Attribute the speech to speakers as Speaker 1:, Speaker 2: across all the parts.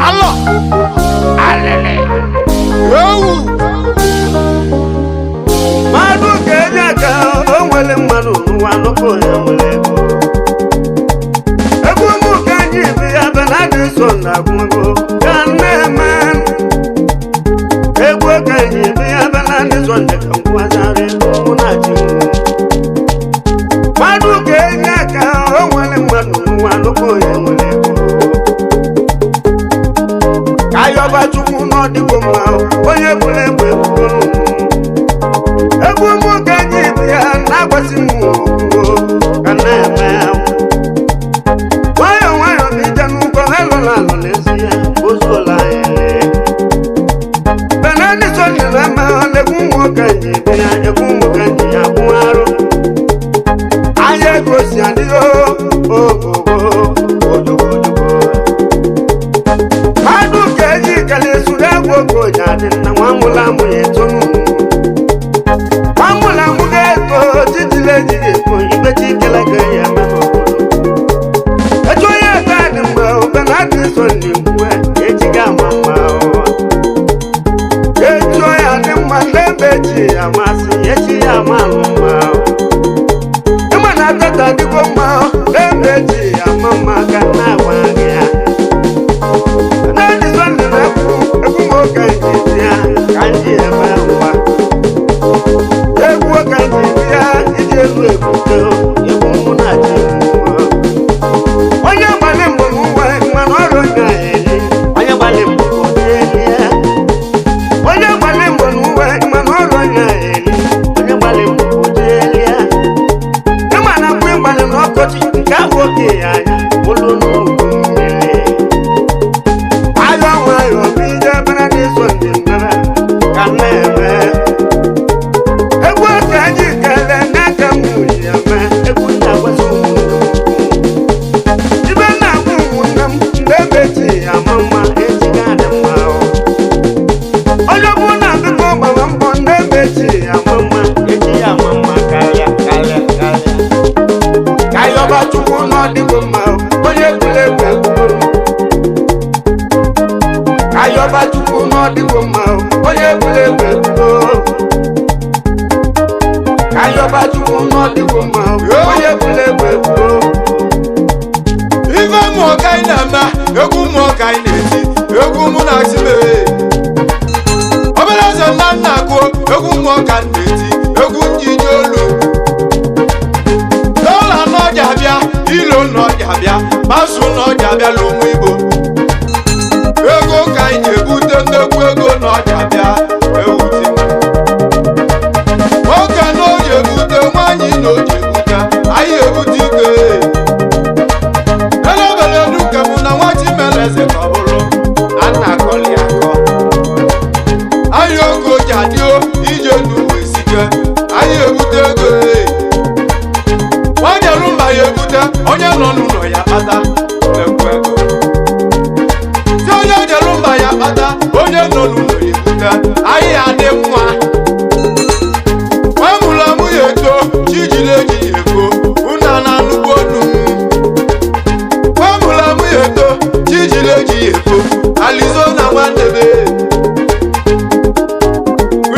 Speaker 1: Allah alele yo madu kenya ka o nwele mmanu n'ụwa n'oko ya nwele ego mu kanji bi ya Benard so na gungo kaneme ego kanji bi ya Benard so na kankwa zare na ji madu kenya ka o nwele mmanu n'ụwa n'oko ya nwele Anyi Yoba chukwu no dịgo mma onye bụrụ egbe egwu mụ ka anyị bụ ya na-agbasi m okwu ka na-eme nwayọ nwayọ n'ije n'ụkọ elụla alụ n'ezi ya ozuola ele Benard so na-eme egwu mụ ka anyị bụ ya egwu mụ ka anyị ya bụ arụ anyị egosi adịghị ogogo Go jadi na wamula mu yetonu wamula mu geto titile jigeto ibechi kelage ya mama ejo ya tani mba Benard so ni mwe ejiga mama ejo ya ni mma lebechi amasi eji ya mama emana tata digo mma lebechi ya mama kana wanya kanji ebe mwa egwu kanji ya ije elu ebute egwu mụ na ji onye gbali mbọ n'ụwa mana ọrụ ga-eli onye gbali mbọ n'eli ya onye gbali mbọ n'ụwa mana ọrụ ga-eli onye gbali mbọ n'eli ya ịma na mgbe ịgbalị n'ọkọchị nke ahụ oge ya anya ụlọ n'ugwu mmiri ayọ nwayọ bụ ije Benard so ndị mmere kaneme egwu ka anyị kele n'aka m ji eme egwu na-agbaso ibe na-agwụ ụmụnne m mgbe ebechi ya mama ejighị adị mma onye bụ na biko gbara mbọ ndị ebechi ya mama eji ya mama karịa ka Anyi Yoba chukwu n'ọdịgo mma onye gwuru egwu Anyi Yoba chukwu n'ọdịgo mma onye gwuru egwu Anyi Yoba chukwu n'ọdịgo mma onye gwuru egwu
Speaker 2: ife mmụọ ka anyị na-eme egwu mmụọ ka anyị na-eti egwu mụ na chimere Obele Eze na nna akụ egwu mmụọ ka m na-eti egwu njiji olu n'ụlọ n'ọja bịa ilo n'ọja bịa masụ n'ọja bịa n'ụmụ Igbo ego ka anyị na-ebute nnekwu ego n'ọja bịa ewuti nwoke na oji ebute nwaanyị na oji ebute anyị ebute ike elebere duke mụ na nwa Obele Eze ka ọ bụrụ a na-akọli akọ anyị ogo ji adịo ije n'uwe sike anyị ebute ego onye rụ mba ya ebute onye nọ n'ụlọ ya kpata nnekwu ego si onye jerụ mba ya kpata onye nọ n'ụlọ ya ebute anyị adị mma nwemụla mụ ya eto chijile ji ya ego una na nnukwu onu nwemụla mụ ya eto chijile ji ya ego Arizona nwandebe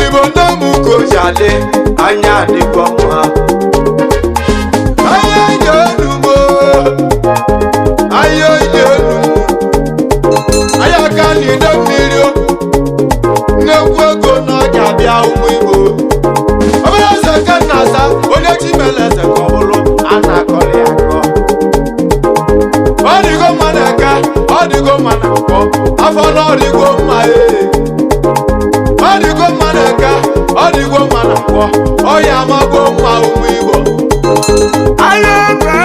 Speaker 2: Igbo nne m ka o ji adị anya adịkwa mma anya ije enugbo anya ije enugbo anya aka n'ide mmiri nnekwu ego n'ọja bịa ụmụ Igbo Obele Eze ka nna asa onye Obele Eze ka ọ bụrụ a na-akọli akọ ọ dịgo mma na-eke ọ dịgo mma na nkwọ afọ na ọ dịgo mma ọ dịgo mma na-eke ọ dịgo mma na nkwọ ọ ya amago mma ụmụ Igbo
Speaker 1: Anyi Yoba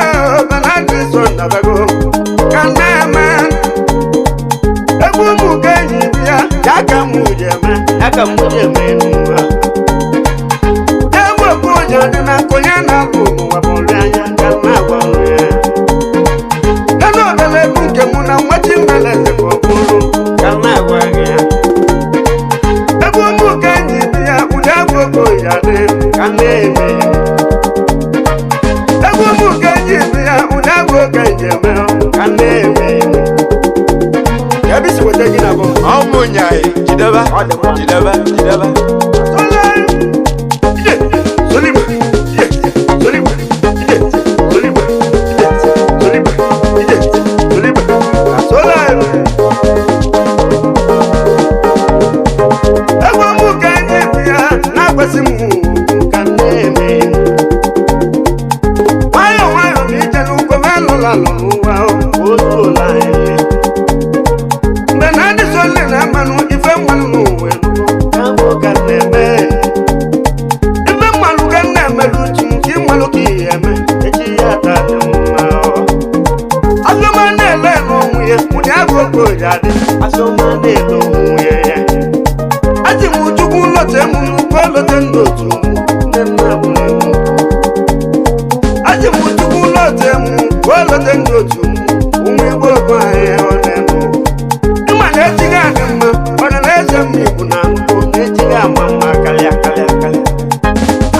Speaker 1: Benard so na bego kaneme egwu mụ ka anyị bụ ya ka mụ ji eme n'ụwa egwu okwu onye dị na nkonye na-alụ ụwa bụ nri anya ka na-agwa nri ya elu obele egwu nke mụ na nwa Obele Eze ka ọ bụrụ ka na-agwa gị ya egwu mụ ka anyị bụ ya ụdị egwu ogo ya dị ka na-eme ka na-eme ebe isi weta gị na bụ
Speaker 2: ọmụnyaghị jidebe jidebe jidebe
Speaker 1: Soliba, Soliba, Soliba, Soliba, Soliba, Soliba, Egwa mụ ka anyị bịa na-akwasị m ka na-eme nwayọ nwayọ na ije n'ugbo m alụla n'ụwa otu ụlọ anyị mgbe na adị sole na mmanụ ife mmanụ n'ụwa ka bụ ka na-eme Aji mu chukwu lote mu ko lote ndotu nne nna bụ Aji mu chukwu lote mu ko lote ndotu ụmụ Igbo bụ anyị ọ na-eme ịma na-ejighị adị mma mana na-eze m Igbo na nkụ na-ejighị ama mma karịa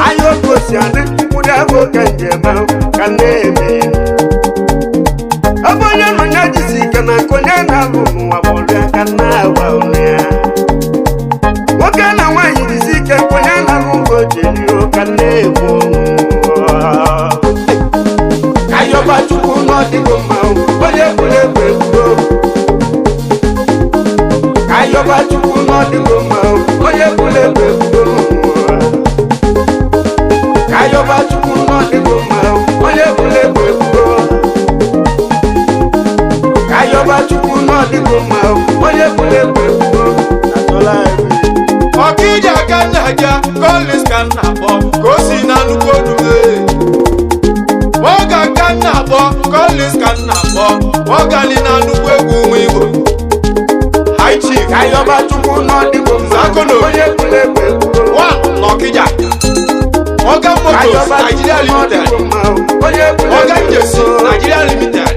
Speaker 1: anyị otu osi adị ụdị abụ oke njem ka na-eme ebe onye nọ ya jisi ike na nke onye na-alụ n'ụwa bụ ọrịa ka na-agba ụlọ ya nwoke na nwaanyị jisi ike nke onye na-alụ ụgwọ jelio ka na-egbu ayọba chukwu n'ọdịgo mma onye gburu egbe egbuo ayọba chukwu n'ọdịgo mma onye gburu egbe egbuo ayọba chukwu n'ọdịgo mma onye gburu egbe egbuo ayọba chukwu n'ọdịgo mma onye gburu egbe egbuo atụla ebe
Speaker 2: ọkịja ka nna ja Collins ka nna akpọ ka o si na nnukwu odume oge ka nna akpọ Collins ka nna akpọ ọgali na nnukwu egwu ụmụ Igbo High Chief
Speaker 1: ayọba chukwu n'ọdịgo mma onye gburu egbe egbuo
Speaker 2: n'ọkịja Oga Motors Nigeria Limited Oga Njesi Nigeria Limited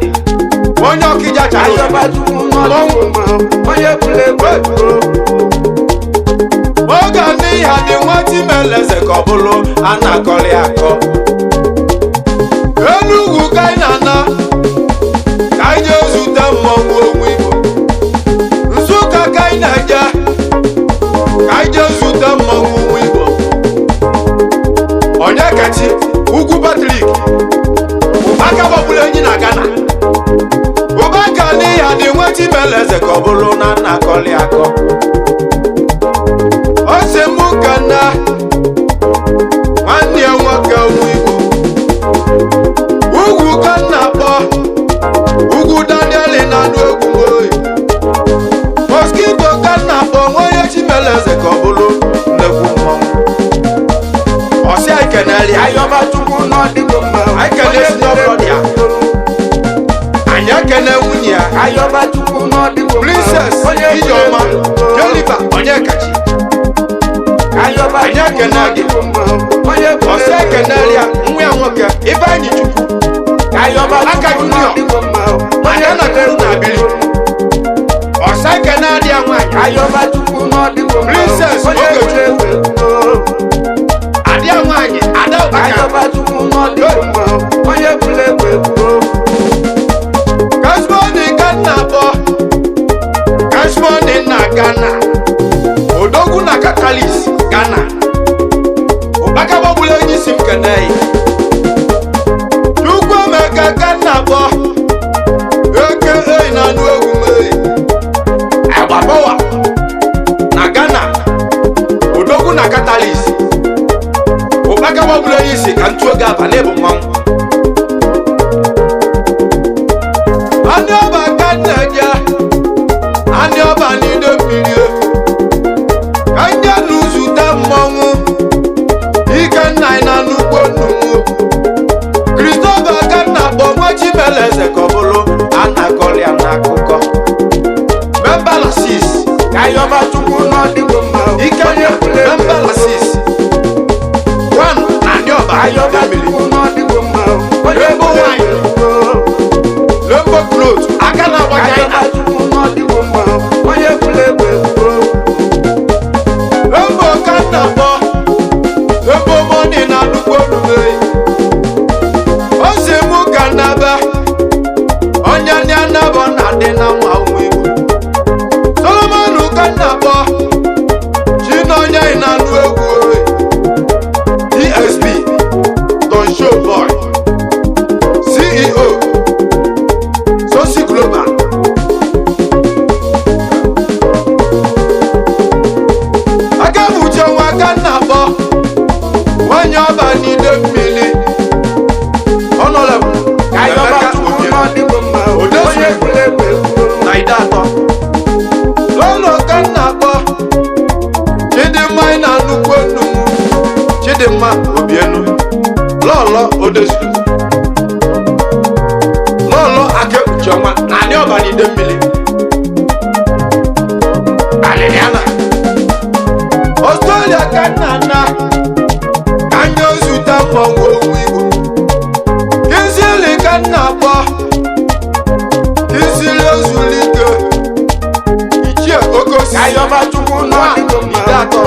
Speaker 2: onye ọkịja chara
Speaker 1: ayọba chukwu n'ọdịgo mma onye gburu egbe egbuo
Speaker 2: oge n'ihi adị nwata imeleze ka ọ bụrụ a na-akọrị akọ elu ugwu ka anyị na-ana ka anyị jee zute mmọnwụ onwe Igbo Nsụka ka anyị na-eje ka anyị jee zute mmọnwụ onwe Igbo onye kachi ugwu Patrik ụbaka gbagburu enyi na Ghana ụbaka n'ihi adị nwata imeleze ka ọ bụrụ na na-akọrị akọ ose mụ ka na nwanne ya nwoke ụmụ Igbo ugwu ka nna akpọ ugwu Daniel na anụ egwu oyi Mosquito ka nna akpọ nwanne Chimeleze ka ọ bụrụ nnekwu mmọnwụ ọsị aikeneli
Speaker 1: ayọba chukwu n'ọdịgo mma
Speaker 2: aikene sinọbrọd ya anyị ekene nwunye ya
Speaker 1: ayọba chukwu n'ọdịgo mma
Speaker 2: Princess Ijeọma Jeliba Onyekachi
Speaker 1: ayọba
Speaker 2: anyị ekene gị ọsị ekeneli ya nwa ya nwoke Ifeanyi Chukwu
Speaker 1: ayọba
Speaker 2: aka
Speaker 1: chukwu
Speaker 2: junior
Speaker 1: n'ọdịgo mma
Speaker 2: anyị anọtara na abiri ọsị ekeneli ya nwaanyị
Speaker 1: ayọba chukwu n'ọdịgo mma
Speaker 2: Princess Ogechukwu adịa nwaanyị Ada Ụbaka
Speaker 1: ayọba chukwu n'ọdịgo mma onye gburu egbe egbuo
Speaker 2: Kasmoni ka nna akpọ Kasmoni na Ghana Odogwu na Catalyst Ghana Ụbaka gbagburu enyi si m keneyi Chukwu Emeka ka nna akpọ eke eyi na anụ egwu meyi Agbabowa na Ghana Odogwu na Catalyst Ụbaka gbagburu enyi si ka ntụ oge abalị bụ mmanwụ Anị ọba ka nna ja anị ọba n'ide mmiri ka ndị anụ zute mmọnwụ Ikenna na nnukwu nnụnụ Christopher ka nna akpọ nwa Chimeleze ka ọ bụrụ a na-akọrịa n'akụkọ Membalasis
Speaker 1: ayọba chukwu n'ọdịgo mma
Speaker 2: Ikenna Membalasis One na Anị ọba
Speaker 1: ayọba chukwu n'ọdịgo mma
Speaker 2: show boy CEO Sosi Global aka buche nwa aka na-akpọ nwanyị ọba n'ide mmiri Honorable Emeka Odesu na ide atọ lolo ka na-akpọ Chidimma na nnukwu nnukwu Chidimma Obienu Lolo Odesu Lolo Akekpuchiọma na anyị ọba n'ide mmiri Aliliana Australia ka na ka anyị ozute mmọnwụ owu Igbo Kizili ka na-akpọ Kizili ozulike Ichie Okosi
Speaker 1: Ayoba chukwu
Speaker 2: ide atọ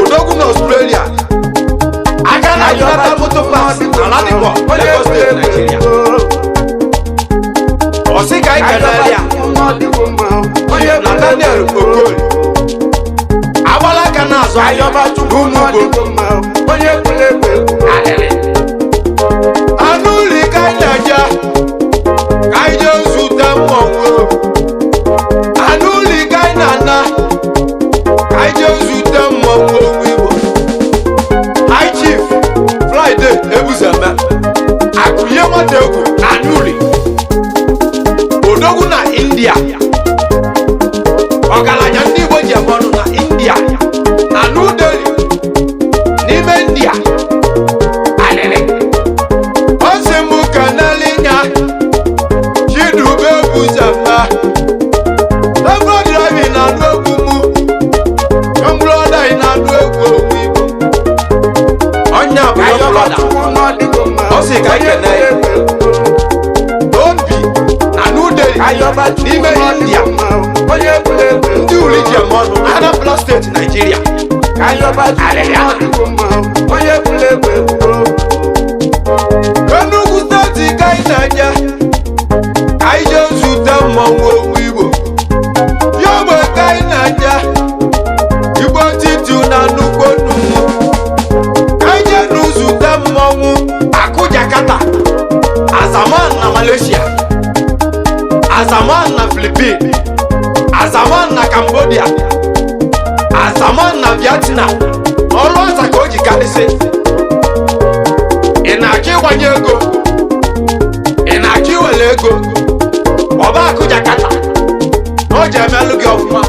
Speaker 2: Odogwu na Australia aka na Jonathan Motor Parks ala dịkwa Lagos State Nigeria ọsị ka anyị kenere ya Nathaniel Okoli agbala aka na-azụ
Speaker 1: Ayoba chukwu
Speaker 2: n'Ugbo
Speaker 1: onye kwulegbe
Speaker 2: alịrị anụ ụlọ ka anyị na-eje ka anyị jee zute mmọnwụ anụ ụlọ ka anyị na-ana ka anyị jee zute mmọnwụ owu Igbo High Chief Friday Ebuzeme akụnye nwata egwu na anụ ụlọ odogwu na India ọgaranya ndị Igbo ji eme ọnụ na India na New Delhi n'ime India alịrị ọ sị m kanalinya Chidube Ebuzeme ebe ọdịrabi na anụ egwu mụ mkpụrụ ọdaghị na anụ egwu owu Igbo ọnya bụ ọbụlọda ọ sị ka anyị kene ya Obi na New Delhi n'ime India ndị uli ji eme ọnụ na Anambra steeti Nigeria Enugu steeti ka anyị na-eje ka anyị jee zute mmọnwụ owu Igbo ya ogbe ka anyị na-eje Igbo titi na nnukwu nnukwu ka anyị jee n'uzute mmọnwụ Akụ Jakarta Azaman na Malaysia Azaman na Philippines Azaman na Cambodia Azaman na Vietnam ọrụ ọza ka o ji karịsị ị na-achọ ịgbanye ego ị na-achọ iwere ego ọba Akụ Jakarta na o ji emelụ gị ọfụma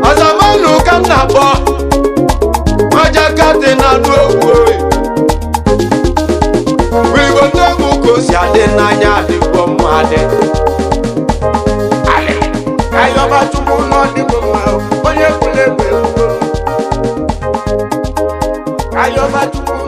Speaker 2: Azaman ka m na-akpọ Jakarta na anụ egwu oyi Igbo ndị egwu ka o si adị n'anya adịgbo mma adị
Speaker 1: Ayoba chukwu onye kwulegbe Ayoba chukwu